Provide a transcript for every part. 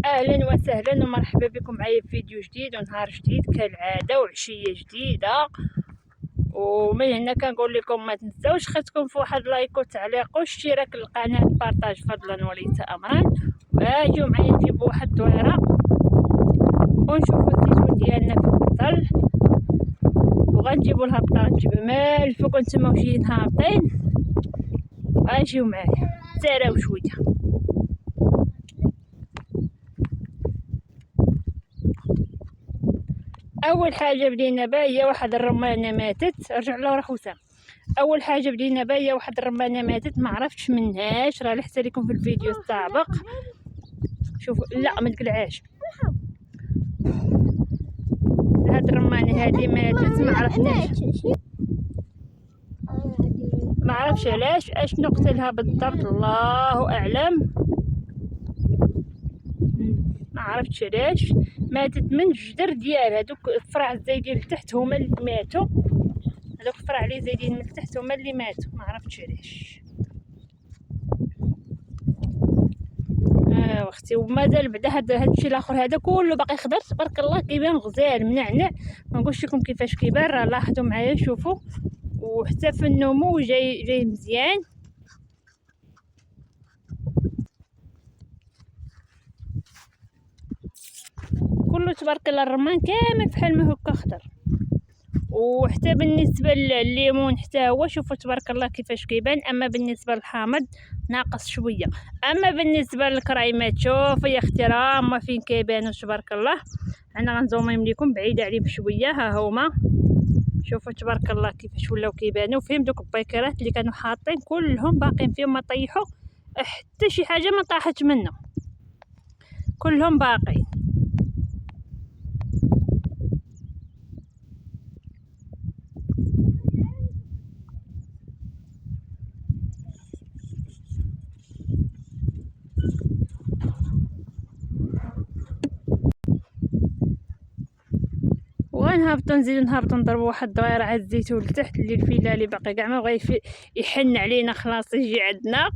اهلا وسهلا ومرحبا بكم معايا في فيديو جديد ونهار جديد كالعاده وعشيه جديده. ومن هنا كنقول لكم ما تنساوش خصكم في واحد لايك وتعليق واشتراك للقناه، بارطاج فضلا وليس امرا. واجيو معايا نجيبوا واحد الدويره ونشوفوا الزيتون ديالنا في الظل، وغنجيبوا الهبطه غنجيبها مال فوق نتما جايين هابطين. اجيو معايا ساراو شويه. اول حاجه بدينا بها هي واحد الرمانه ماتت. رجع له راه وسام. اول حاجه بدينا بها هي واحد الرمانه ماتت، ما عرفتش منهاش، راه لحت لكم في الفيديو السابق. شوفوا، لا ما تقلعاش. هاد الرمانه هذه ماتت، ما عرفناش، ما عرفش علاش، اشنو قتلها بالضبط الله اعلم. ما عرفتش علاش ماتت من الجدر ديالها. دوك الفرع الزايدين لتحت هما اللي ماتوا، هذوك الفرع اللي زايدين من تحت هما اللي ماتوا، ما عرفتش علاش. واختي ومازال بعدا هذا الشيء الاخر هذا كله باقي خضر تبارك الله، كيبان غزال منعنع. ما نقولش لكم كيفاش كيبان، راه لاحظوا معايا شوفوا. وحتى في النمو جاي مزيان. كله تبارك الله الرمان كامل بحال ما هكا خضر. وحتى بالنسبه للليمون حتى هو شوفوا تبارك الله كيفاش كيبان. اما بالنسبه للحامض ناقص شويه. اما بالنسبه للكريمات شوفوا يا اختي راه ما فين كيبانوا تبارك الله. انا غنزومهم لكم بعيده عليه بشويه. ها هما شوفوا تبارك الله كيفاش ولاو كيبانوا فيهم. دوك البيكرات اللي كانوا حاطين كلهم باقين فيهم، ما طيحوا حتى شي حاجه ما طاحت منه، كلهم باقين. ونهبطوا نزيدو نهبطوا نضربوا واحد الدويره على الزيتون لتحت اللي الفيلا اللي باقي كاع ما بغى يحن علينا خلاص يجي عندنا.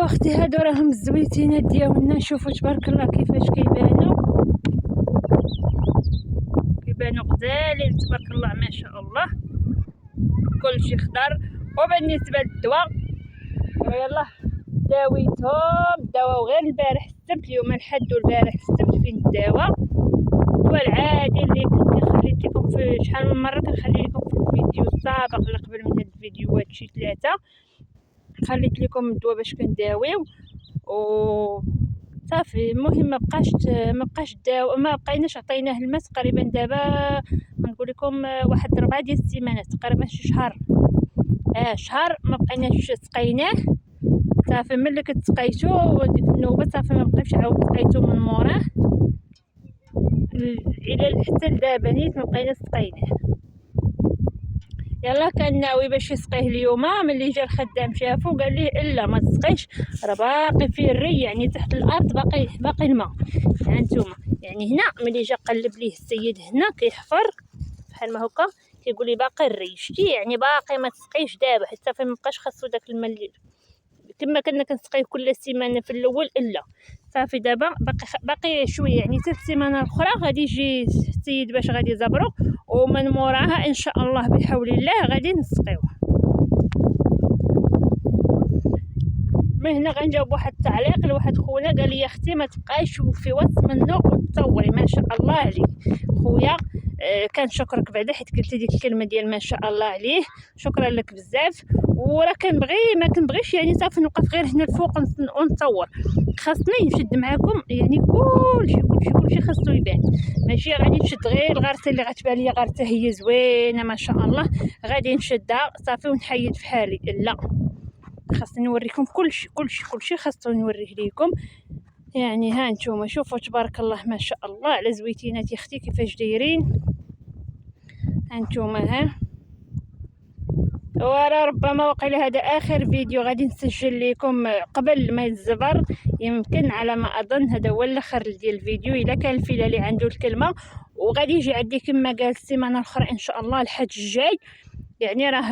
اختي هادو راهم الزويتينات ديالنا. شوفوا تبارك الله كيفاش كيبانوا غزالين تبارك الله ما شاء الله، كلشي خضر. وبالنسبه للدواء يلا داويتهم غير البارح السبت، اليوم الحد والبارح السبت فين الدواء. والعادي اللي كنت خليت لكم في شحال من مره كنخلي لكم في الفيديو السابق اللي قبل من هاد الفيديوهات شي 3 خليت لكم الدواء باش كنداويو وصافي. المهم ما بقاش داو، ما بقيناش عطيناه الماء تقريبا. دابا غنقول لكم واحد 4 ديال السيمانات تقريبا، شي شهر ما بقيناش سقيناه. صافي ملي كتسقيتو ديك النوبه صافي ما بقيتش عاود سقيتو من موراه الى حتى لدابا نيت ما بقينا سقيناه. يلا كان ناوي باش يسقيه اليوم، ملي جا الخدام شافو قال ليه الا ما تسقيش، راه باقي فيه الري، يعني تحت الارض باقي الماء. يعني نتوما يعني هنا ملي جا قلب ليه السيد هنا كيحفر بحال ما هكا كيقول لي باقي الري، شتي يعني باقي ما تسقيش دابا حتى صافي مابقاش خاصو داك الماء كما كنا كنسقيه كل سيمانه في الاول. الا صافي دابا باقي شويه، يعني حتى السيمانه الاخرى غادي يجي السيد باش غادي يزبرو، ومن موراها ان شاء الله بحول الله غادي نسقيوه. من هنا غنجاوب واحد التعليق لواحد خونا قال لي يا اختي ما تبقايش في وسط منه وتصوري. ما شاء الله عليك خويا، كان شكرك بعدا حيت قلت ديك الكلمه ديال ما شاء الله عليه، شكرا لك بزاف. وراه كنبغي ما كنبغيش يعني صافي نوقف غير هنا الفوق ونصور. خاصني نشد معكم يعني كلشي خاصو يبان، ماشي غادي نشد غير الغرسه اللي غتبان ليا غرسه هي زوينه ما شاء الله غادي نشدها صافي ونحيد في حالي. لا، خاصني نوريكم كلشي خاصو نوريه ليكم. يعني ها نتوما شوفوا تبارك الله ما شاء الله على زويتينات يا اختي كيفاش دايرين. ها نتوما ها، ورا ربما وقيل هذا اخر فيديو غادي نسجل لكم قبل ما يتزبر، يمكن على ما اظن هذا هو الاخر ديال الفيديو الا كان الفيله اللي عنده الكلمه. وغادي يجي عندي كما قال السيمانه الاخرى ان شاء الله الحج الجاي. يعني راه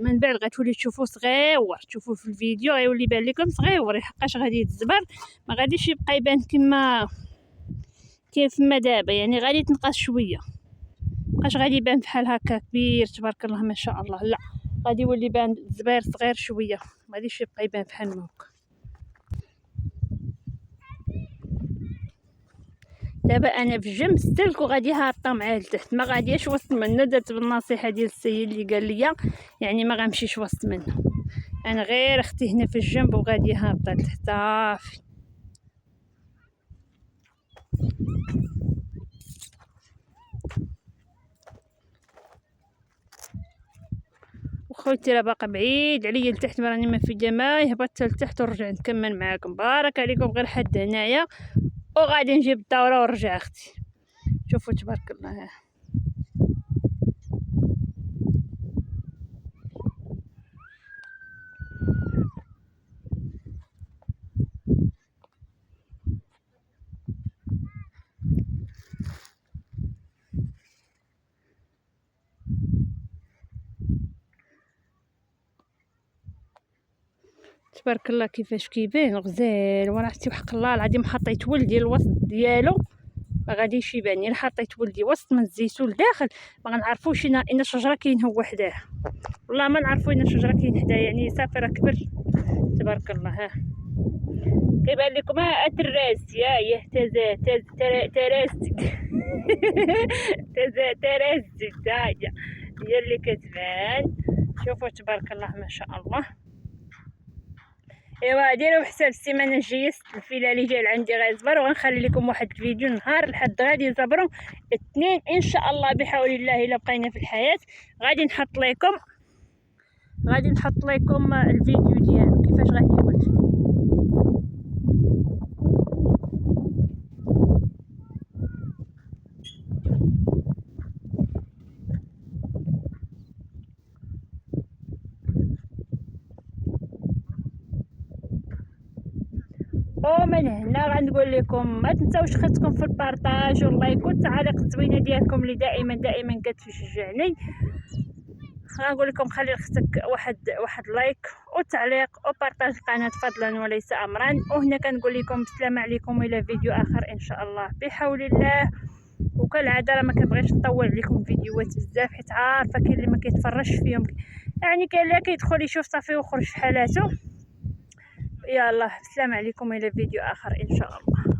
من بعد غتولي تشوفوا صغيور، تشوفوا في الفيديو غيولي يبان لكم صغيور حقاش غادي يتزبر، ما غاديش يبقى يبان كما كيف ما دابا، يعني غادي تنقص شويه، مابقاش غادي يبان بحال هكا كبير تبارك الله ما شاء الله. لا، غادي يولي يبان زبير صغير شويه، ما غاديش يبقى يبان بحال هكا. دابا انا في جنب السلك وغادي هابطه معاه لتحت، ما غاديش وسط منه، درت بالنصيحه ديال السيد اللي قال لي يعني ما غنمشيش وسط منه، انا غير اختي هنا في الجنب وغادي هابطه لتحت صافي. وخوتي راه باقا بعيد عليا لتحت، راني ما في جماي هبطت لتحت ورجع نكمل معاكم. بارك عليكم غير حد هنايا وغادي نجيب الدوره ونرجع اختي. شوفوا تبارك الله، تبارك الله كيفاش كيبان غزال. وانا عرفتي وحق الله العظيم حطيت ولدي الوسط ديالو ما غاديش يبان، الا حطيت ولدي وسط من الزيتون لداخل ما غنعرفوش ان شجره كاين هو حداه، والله ما نعرفوا ان شجره كاين حداه، يعني صافي راه كبر تبارك الله. ها كيبان لكم ها تراست يا تراستك تراستك هي اللي كتبان. شوفوا تبارك الله ما شاء الله. ايوا ديروا حساب السيمانه الجايه الفيله اللي جاي عندي غيزبر، وغنخلي لكم واحد الفيديو نهار الحد غادي يزبروا الاثنين ان شاء الله بحول الله الا بقينا في الحياه. غادي نحط لكم الفيديو ديالو كيفاش غادي يولي. ومن هنا غنقول لكم ما تنساوش خصكم في البارطاج واللايك والتعاليق الزوينه ديالكم اللي دائما كتشجعني. غنقول لكم خلي لختك واحد لايك وتعليق وبارطاج القناه فضلا وليس امرا. وهنا كنقول لكم السلام عليكم الى فيديو اخر ان شاء الله بحول الله. وكالعاده راه ما كنبغيش نطول عليكم فيديوهات بزاف حيت عارفه كاين اللي ما كيتفرجش فيهم، يعني كاين اللي كيدخل يشوف صافي ويخرج في حالاته. يلا السلام عليكم الى فيديو اخر ان شاء الله.